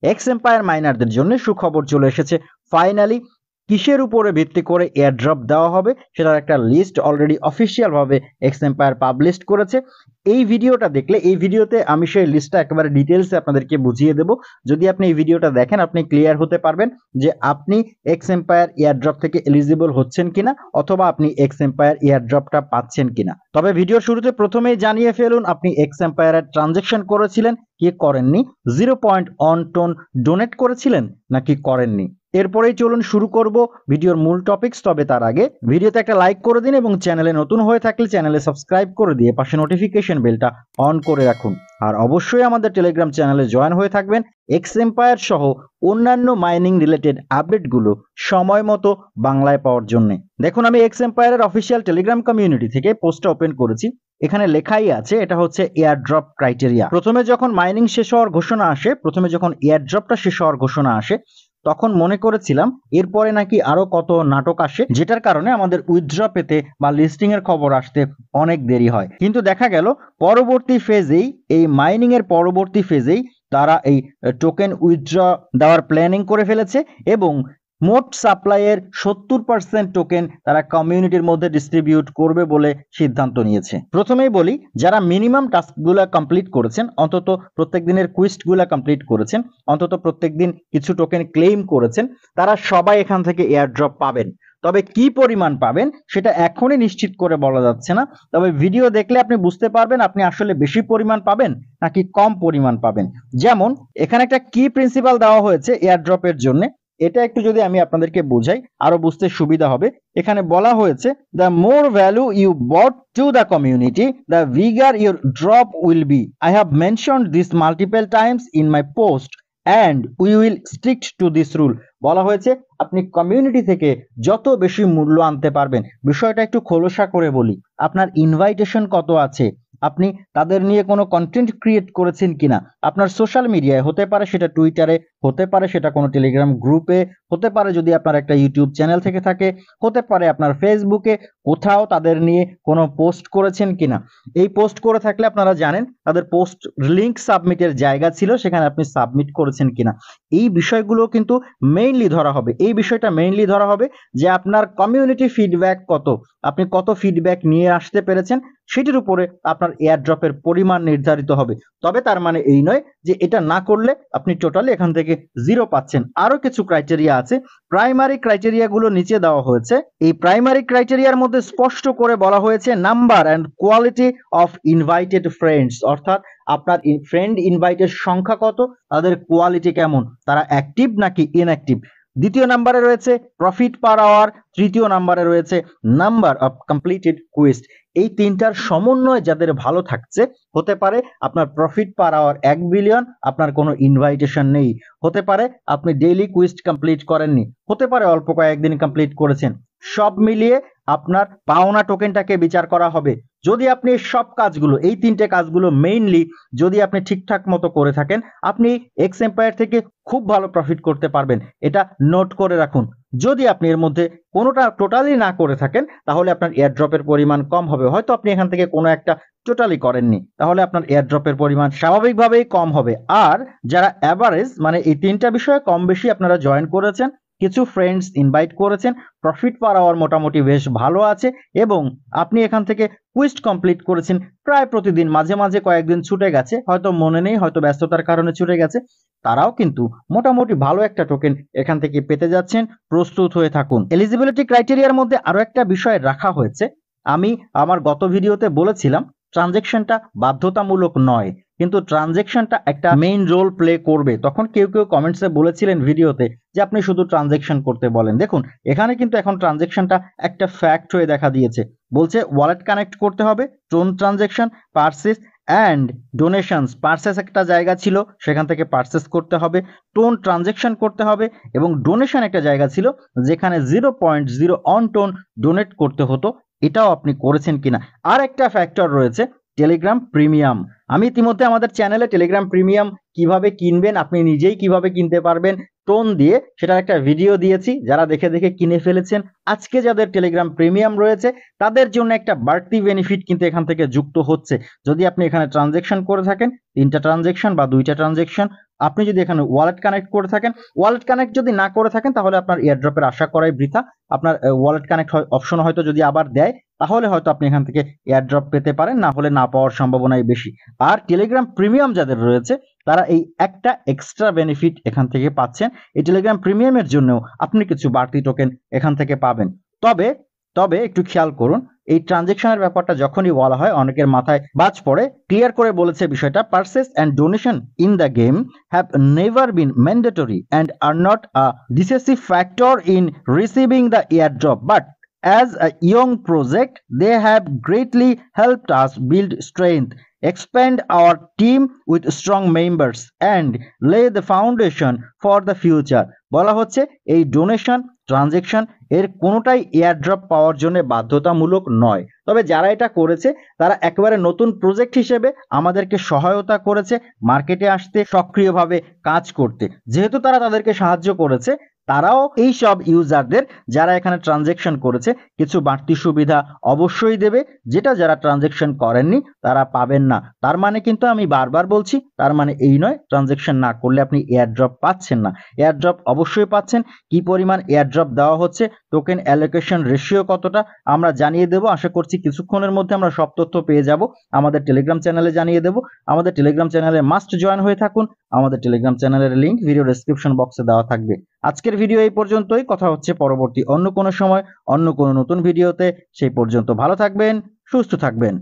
X empire মাইনারদের জন্য সুখবর চলে এসেছে। ফাইনালি কিসের উপরে ভিত্তি করে এয়ারড্রপ দেওয়া হবে সেটার একটা লিস্ট অলরেডি অফিসিয়াল ভাবে এক্স এম্পায়ার পাবলিশ করেছে। এই ভিডিওটা দেখলে, এই ভিডিওতে আমি সেই লিস্টটা একেবারে ডিটেলসে আপনাদেরকে বুঝিয়ে দেব। যদি আপনি এই ভিডিওটা দেখেন আপনি ক্লিয়ার হতে পারবেন যে আপনি এক্স এম্পায়ার এয়ারড্রপ থেকে এলিজিবল হচ্ছেন কিনা, অথবা আপনি এক্স এম্পায়ার এয়ারড্রপটা পাচ্ছেন কিনা। তবে ভিডিওর শুরুতে প্রথমেই জানিয়ে ফেলুন আপনি এক্স এম্পায়ারের ট্রানজেকশন করেছিলেন কি করেননি, 0.1 টোন ডোনেট করেছিলেন নাকি করেননি। এরপরেই চলুন শুরু করব ভিডিওর মূল টপিকস। তবে তার আগে ভিডিওতে একটা লাইক করে দিন এবং চ্যানেলে নতুন হয়ে থাকলে চ্যানেলে সাবস্ক্রাইব করে দিয়ে পাশে নোটিফিকেশন বেলটা অন করে রাখুন। আর অবশ্যই আমাদের টেলিগ্রাম চ্যানেলে জয়েন হয়ে থাকবেন এক্স এম্পায়ার সহ অন্যান্য মাইনিং রিলেটেড আপডেটগুলো সময় মতো বাংলায় পাওয়ার জন্য। দেখুন, আমি এক্স এম্পায়ারের অফিসিয়াল টেলিগ্রাম কমিউনিটি থেকে পোস্টটা ওপেন করেছি। এখানে লেখাই আছে এটা হচ্ছে এয়ারড্রপ ক্রাইটেরিয়া। প্রথমে যখন মাইনিং শেষ হওয়ার ঘোষণা আসে, প্রথমে যখন এয়ারড্রপটা শেষ হওয়ার ঘোষণা আসে, তখন মনে করেছিলাম এরপরে নাকি আরো কত নাটক আসে, যেটার কারণে আমাদের উইথড্র পেতে বা লিস্টিং এর খবর আসতে অনেক দেরি হয়। কিন্তু দেখা গেল পরবর্তী ফেজেই, এই মাইনিং এর পরবর্তী ফেজেই তারা এই টোকেন উইথড্র দেওয়ার প্ল্যানিং করে ফেলেছে এবং মোট সাপ্লাইয়ের 70% টোকেন তারা কমিউনিটির মধ্যে ডিস্ট্রিবিউট করবে বলে সিদ্ধান্ত নিয়েছে। প্রথমেই বলি, যারা মিনিমাম টাস্কগুলো কমপ্লিট করেছেন, অন্তত প্রত্যেক দিনের কুইস্টগুলো কমপ্লিট করেছেন, অন্তত প্রত্যেক দিন কিছু টোকেন ক্লেম করেছেন, তারা সবাই এখান থেকে এয়ারড্রপ পাবেন। তবে কি পরিমাণ পাবেন সেটা এখনই নিশ্চিত করে বলা যাচ্ছে না। তবে ভিডিও দেখলে আপনি বুঝতে পারবেন আপনি আসলে বেশি পরিমাণ পাবেন নাকি কম পরিমাণ পাবেন। যেমন এখানে একটা কি প্রিন্সিপাল দেওয়া হয়েছে এয়ারড্রপের জন্য, এটা একটু যদি আমি আপনাদেরকে বোঝাই আরো বুঝতে সুবিধা হবে। এখানে বলা হয়েছে the more value you but to the community the bigger your drop will be. I have mentioned this multiple times in my post and we will strict to this rule. বলা হয়েছে আপনি কমিউনিটি থেকে যত বেশি মূল্য আনতে পারবেন। বিষয়টা একটু খোলসা করে বলি, আপনার ইনভাইটেশন কত আছে, আপনি তাদের নিয়ে কোনো কন্টেন্ট ক্রিয়েট করেছেন কিনা, আপনার সোশ্যাল মিডিয়ায় হতে পারে সেটা টুইটারে, হতে পারে সেটা কোনো টেলিগ্রাম গ্রুপে, হতে পারে যদি আপনার একটা ইউটিউব চ্যানেল থেকে থাকে, হতে পারে আপনার ফেসবুকে কোথাও তাদের নিয়ে কোনো পোস্ট করেছেন কিনা। এই পোস্ট করে থাকলে আপনারা জানেন তাদের পোস্ট লিংক সাবমিটের জায়গা ছিল, সেখানে আপনি সাবমিট করেছেন কিনা। এই বিষয়গুলো কিন্তু মেইনলি ধরা হবে। এই বিষয়টা মেইনলি ধরা হবে যে আপনার কমিউনিটি ফিডব্যাক কত, আপনি কত ফিডব্যাক নিয়ে আসতে পেরেছেন, সেটির উপরে আপনার এয়ারড্রপের পরিমাণ নির্ধারিত হবে। তবে তার মানে এই নয় যে এটা না করলে আপনি টোটালি এখান থেকে 0 পাচ্ছেন। আরো কিছু ক্রাইটেরিয়া আছে। প্রাইমারি ক্রাইটেরিয়াগুলো নিচে দেওয়া হয়েছে। এই প্রাইমারি ক্রাইটেরিয়ার মধ্যে স্পষ্ট করে বলা হয়েছে number and quality of invited friends, অর্থাৎ আপনার ফ্রেন্ড ইনভাইটের সংখ্যা কত, তাদের কোয়ালিটি কেমন, তারা অ্যাক্টিভ নাকি ইনঅ্যাক্টিভ। দ্বিতীয় নাম্বারে রয়েছে প্রফিট পার আওয়ার, তৃতীয় নাম্বারে রয়েছে নাম্বার অফ কমপ্লিটেড কুইস্ট। এই তিনটার সমন্বয় যাদের ভালো থাকছে, হতে পারে আপনার প্রফিট পার আওয়ার 1 বিলিয়ন, আপনার কোনো ইনভাইটেশন নেই, হতে পারে আপনি ডেইলি কুইস্ট কমপ্লিট করেননি, হতে পারে অল্প কয়েকদিন কমপ্লিট করেছেন। সব মিলিয়ে আপনার পাওনা টোকেনটাকে বিচার করা হবে। যদি আপনি সব কাজগুলো, এই তিনটে কাজগুলো মেইনলি যদি আপনি ঠিকঠাক মতো করে থাকেন, আপনি এক্স এম্পায়ার থেকে খুব ভালো প্রফিট করতে পারবেন। এটা নোট করে রাখুন। যদি আপনি এর মধ্যে কোনোটা টোটালি না করে থাকেন তাহলে আপনার এয়ারড্রপের পরিমাণ কম হবে। হয়তো আপনি এখান থেকে কোনো একটা টোটালি করেননি, তাহলে আপনার এয়ারড্রপের পরিমাণ স্বাভাবিকভাবেই কম হবে। আর যারা অ্যাভারেজ, মানে এই তিনটা বিষয়ে কম বেশি আপনারা জয়েন করেছেন, কিছু ফ্রেন্ডস ইনভাইট করেছেন, প্রফিট পার আওয়ার মোটামুটি বেশ ভালো আছে এবং আপনি এখান থেকে কুইস্ট কমপ্লিট করেছেন প্রায় প্রতিদিন, মাঝে মাঝে কয়েকদিন ছুটে গেছে, হয়তো মনে নেই, হয়তো ব্যস্ততার কারণে ছুটে গেছে, তারাও কিন্তু মোটামুটি ভালো একটা টোকেন এখান থেকে পেতে যাচ্ছেন। প্রস্তুত হয়ে থাকুন। এলিজিবিলিটি ক্রাইটেরিয়ার মধ্যে আরো একটা বিষয় রাখা হয়েছে। আমি আমার গত ভিডিওতে বলেছিলাম ট্রানজেকশনটা বাধ্যতামূলক নয়, কিন্তু ট্রানজেকশনটা একটা মেইন রোল প্লে করবে। তখন কেউ কেউ কমেন্টসে বলেছিলেন ভিডিওতে যে আপনি শুধু ট্রানজেকশন করতে বলেন। দেখুন, এখানে কিন্তু এখন ট্রানজেকশনটা একটা ফ্যাক্ট হয়ে দেখা দিয়েছে। বলছে ওয়ালেট কানেক্ট করতে হবে, tone transaction, purchase and donations. Purchase একটা জায়গা ছিল, সেখান থেকে পার্সেস করতে হবে, টোন ট্রানজেকশন করতে হবে এবং ডোনেশন একটা জায়গা ছিল যেখানে 0.01 টোন ডোনেট করতে হতো। এটাও আপনি করেছেন কিনা। আর একটা ফ্যাক্টর রয়েছে টেলিগ্রাম প্রিমিয়াম। আমি ইতিমধ্যে আমাদের চ্যানেলে টেলিগ্রাম প্রিমিয়াম কিভাবে কিনবেন, আপনি নিজেই কিভাবে কিনতে পারবেন টোন দিয়ে, সেটার একটা ভিডিও দিয়েছি। যারা দেখে দেখে কিনে ফেলেছেন, আজকে যাদের টেলিগ্রাম প্রিমিয়াম রয়েছে তাদের জন্য একটা বাড়তি বেনিফিট কিন্তু এখান থেকে যুক্ত হচ্ছে। যদি আপনি এখানে ট্রানজেকশন করে থাকেন, 3টা ট্রানজেকশন বা 2টা ট্রানজেকশন, আপনি যদি এখানে ওয়ালেট কানেক্ট করে থাকেন, ওয়ালেট কানেক্ট যদি না করে থাকেন তাহলে আপনার এয়ারড্রপের আশা করাই বৃথা। আপনার ওয়ালেট কানেক্ট অপশন হয়তো যদি আবার দেয় তাহলে হয়তো আপনি এখান থেকে এয়ারড্রপ পেতে পারেন, না হলে না পাওয়ার সম্ভাবনাই বেশি। আর টেলিগ্রাম প্রিমিয়াম যাদের রয়েছে তারা এই একটা এক্সট্রা বেনিফিট এখান থেকে পাচ্ছেন। এই টেলিগ্রাম প্রিমিয়ামের জন্যও আপনি কিছু বাড়তি টোকেন এখান থেকে পাবেন। তবে তবে একটু খেয়াল করুন, এই ট্রানজেকশনের ব্যাপারটা যখনই বলা হয় অনেকের মাথায় বাজ পড়ে। ক্লিয়ার করে বলেছে বিষয়টা, purchase and donation in the game have never been mandatory and are not a decisive factor in receiving the airdrop, but as a young project they have greatly helped us build strength, expand our team with strong members and lay the foundation for the future। বলা হচ্ছে এই donation transaction এর কোনোটাই airdrop পাওয়ার জন্য বাধ্যতামূলক নয়, তবে যারা এটা করেছে তারা একেবারে নতুন প্রজেক্ট হিসেবে আমাদেরকে সহায়তা করেছে মার্কেটে আসতে, সক্রিয়ভাবে কাজ করতে। যেহেতু তারা তাদেরকে সাহায্য করেছে, তারাও এই সব ইউজারদের যারা এখানে ট্রানজেকশন করেছে কিছু বাড়তি সুবিধা অবশ্যই দেবে, যেটা যারা ট্রানজেকশন করেননি তারা পাবেন না। তার মানে কিন্তু আমি বারবার বলছি, তার মানে এই নয় ট্রানজেকশন না করলে আপনি এয়ারড্রপ পাচ্ছেন না। এয়ারড্রপ অবশ্যই পাচ্ছেন। কি পরিমাণ এয়ারড্রপ দেওয়া হচ্ছে, টোকেন অ্যালোকেশন রেশিও কতটা আমরা জানিয়ে দেবো। আশা করছি কিছুক্ষণের মধ্যে আমরা সব তথ্য পেয়ে যাব, আমাদের টেলিগ্রাম চ্যানেলে জানিয়ে দেবো। আমাদের টেলিগ্রাম চ্যানেলে মাস্ট জয়েন হয়ে থাকুন। আমাদের টেলিগ্রাম চ্যানেলের লিংক ভিডিও ডেসক্রিপশন বক্সে দেওয়া থাকবে। আজকের ভিডিও এই পর্যন্তই, কথা হচ্ছে পরবর্তী অন্য কোনো সময় অন্য কোনো নতুন ভিডিওতে। সেই পর্যন্ত ভালো থাকবেন, সুস্থ থাকবেন।